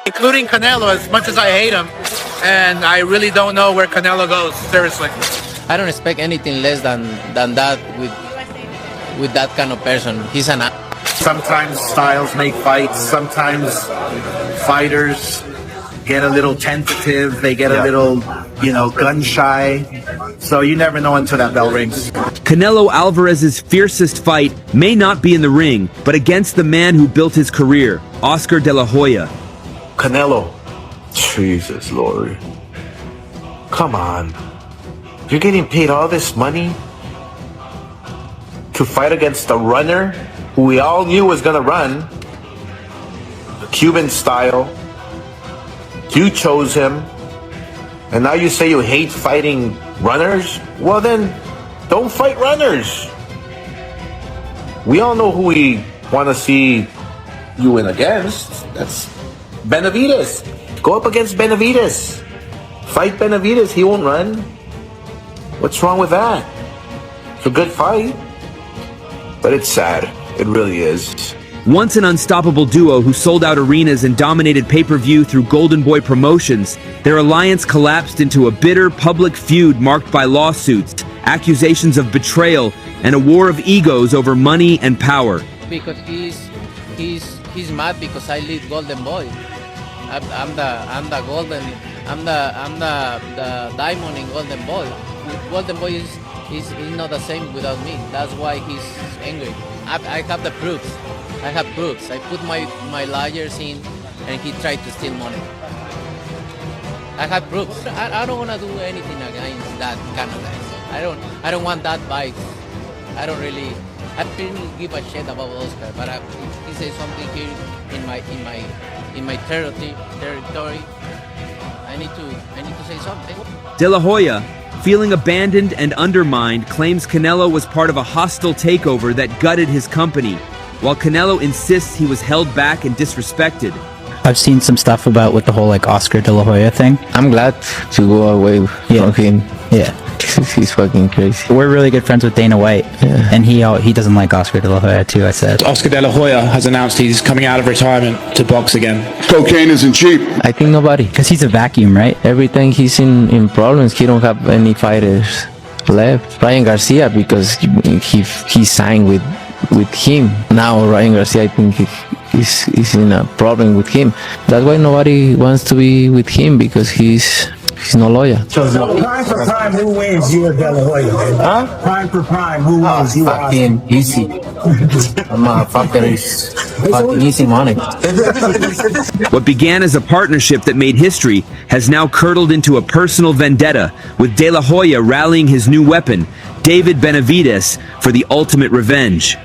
including Canelo, as much as I hate him. And I really don't know where Canelo goes, seriously. I don't expect anything less than that with that kind of person. He's an... Sometimes styles make fights. Sometimes fighters get a little tentative. They get a little, gun shy. So you never know until that bell rings. Canelo Alvarez's fiercest fight may not be in the ring, but against the man who built his career, Oscar De La Hoya. Canelo, Jesus Lord, come on. You're getting paid all this money to fight against a runner who we all knew was gonna run, the Cuban style. You chose him, and now you say you hate fighting runners? Well then, don't fight runners. We all know who we want to see you win against. That's Benavidez. Go up against Benavidez. Fight Benavidez, he won't run. What's wrong with that? It's a good fight. But it's sad. It really is. Once an unstoppable duo who sold out arenas and dominated pay-per-view through Golden Boy Promotions, their alliance collapsed into a bitter public feud marked by lawsuits, accusations of betrayal, and a war of egos over money and power. Because he's mad because I lead Golden Boy. I'm the diamond in Golden Boy. Golden Boy is not the same without me. That's why he's angry. I have the proofs. I have proofs. I put my lawyers in, and he tried to steal money. I have proofs. I don't want to do anything against that kind of guys. I don't want that vibe. I don't really give a shit about Oscar. But if he says something here in my territory, I need to say something. De La Hoya, feeling abandoned and undermined, claims Canelo was part of a hostile takeover that gutted his company, while Canelo insists he was held back and disrespected. I've seen some stuff about with the whole Oscar De La Hoya thing. I'm glad to go away from him. Yeah. He's fucking crazy. We're really good friends with Dana White, and he doesn't like Oscar De La Hoya too, I said. Oscar De La Hoya has announced he's coming out of retirement to box again. Cocaine isn't cheap. I think nobody. Because he's a vacuum, right? Every time he's in problems, he don't have any fighters left. Ryan Garcia, because he signed with him. Now Ryan Garcia, I think he's in a problem with him. That's why nobody wants to be with him, because he's no lawyer. So prime for prime, who wins? You or De La Hoya? Huh? Prime for prime, who wins? You or Oscar? Fucking easy. I'm fucking easy money. What began as a partnership that made history has now curdled into a personal vendetta, with De La Hoya rallying his new weapon, David Benavidez, for the ultimate revenge.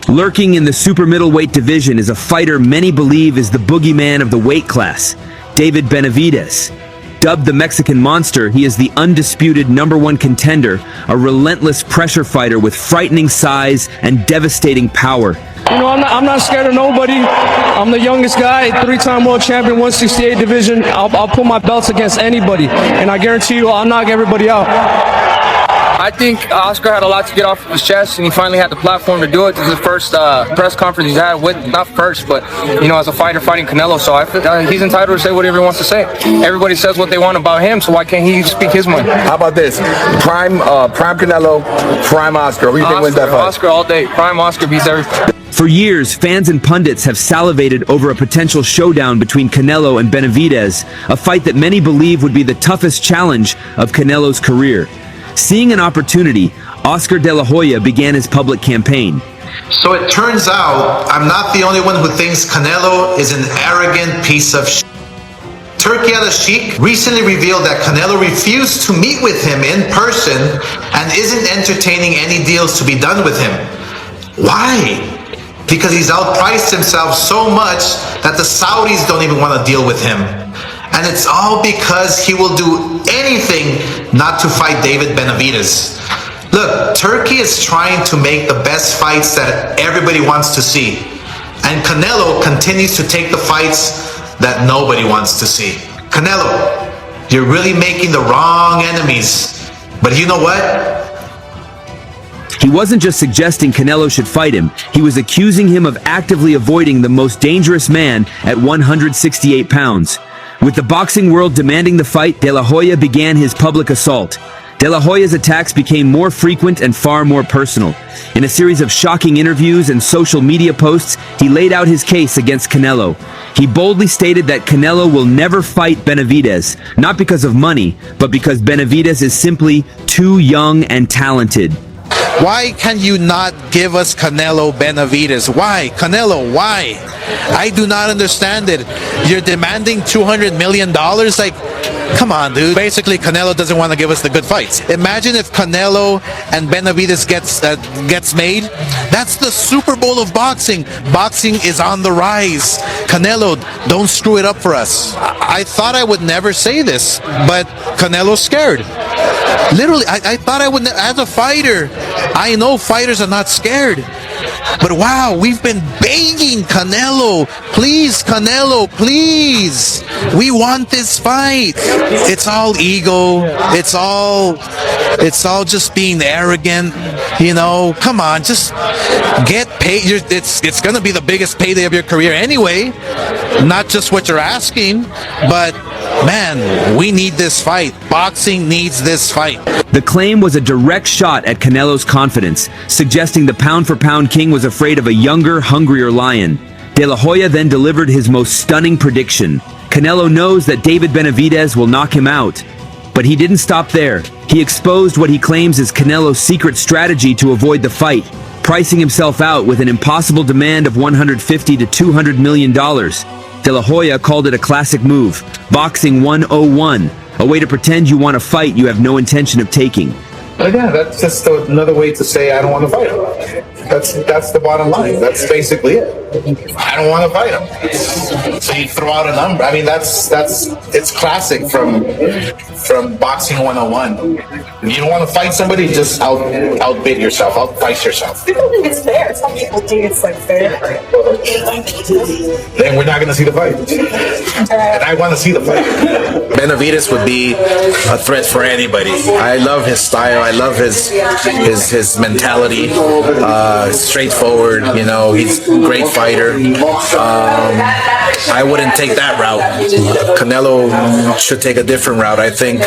Lurking in the super middleweight division is a fighter many believe is the boogeyman of the weight class, David Benavidez. Dubbed the Mexican Monster, he is the undisputed #1 contender, a relentless pressure fighter with frightening size and devastating power. I'm not scared of nobody. I'm the youngest guy, 3-time world champion, 168 division. I'll put my belts against anybody, and I guarantee you I'll knock everybody out. I think Oscar had a lot to get off of his chest, and he finally had the platform to do it. This is the first press conference he's had not first, but as a fighter fighting Canelo. So I feel he's entitled to say whatever he wants to say. Everybody says what they want about him, so why can't he speak his mind? How about this? Prime Canelo, prime Oscar. Who do you think wins that fight? Oscar all day. Prime Oscar beats everything. For years, fans and pundits have salivated over a potential showdown between Canelo and Benavidez, a fight that many believe would be the toughest challenge of Canelo's career. Seeing an opportunity, Oscar De La Hoya began his public campaign. So it turns out I'm not the only one who thinks Canelo is an arrogant piece of shit. Turkey al-Sheikh recently revealed that Canelo refused to meet with him in person and isn't entertaining any deals to be done with him. Why? Because he's outpriced himself so much that the Saudis don't even want to deal with him. And it's all because he will do anything not to fight David Benavidez. Look, Turkey is trying to make the best fights that everybody wants to see. And Canelo continues to take the fights that nobody wants to see. Canelo, you're really making the wrong enemies. But you know what? He wasn't just suggesting Canelo should fight him, he was accusing him of actively avoiding the most dangerous man at 168 pounds. With the boxing world demanding the fight, De La Hoya began his public assault. De La Hoya's attacks became more frequent and far more personal. In a series of shocking interviews and social media posts, he laid out his case against Canelo. He boldly stated that Canelo will never fight Benavidez, not because of money, but because Benavidez is simply too young and talented. Why can you not give us Canelo Benavidez? Why? Canelo, why? I do not understand it. You're demanding $200 million? Like, come on, dude. Basically, Canelo doesn't want to give us the good fights. Imagine if Canelo and Benavidez gets made. That's the Super Bowl of boxing. Boxing is on the rise. Canelo, don't screw it up for us. I thought I would never say this, but Canelo's scared. Literally, I thought I would, as a fighter, I know fighters are not scared. But wow, we've been begging Canelo, please, Canelo, please. We want this fight. It's all ego. It's all just being arrogant. You know, come on, just get paid. It's gonna be the biggest payday of your career anyway. Not just what you're asking, but man, we need this fight. Boxing needs this fight. The claim was a direct shot at Canelo's confidence, suggesting the pound-for-pound king was afraid of a younger, hungrier lion. De La Hoya then delivered his most stunning prediction. Canelo knows that David Benavidez will knock him out. But he didn't stop there. He exposed what he claims is Canelo's secret strategy to avoid the fight, pricing himself out with an impossible demand of $150 to $200 million. De La Hoya called it a classic move, Boxing 101, a way to pretend you want a fight you have no intention of taking. But yeah, that's just another way to say I don't want to fight him. That's the bottom line. That's basically it. I don't want to fight him. So you throw out a number. I mean, it's classic from Boxing 101. If you don't want to fight somebody, just outbid yourself, outprice yourself. People think it's fair. Some people think it's like fair. Then we're not going to see the fight. And I want to see the fight. Benavidez would be a threat for anybody. I love his style. I love his mentality. Straightforward. You know, he's a great fighter. I wouldn't take that route. Canelo should take a different route. I think.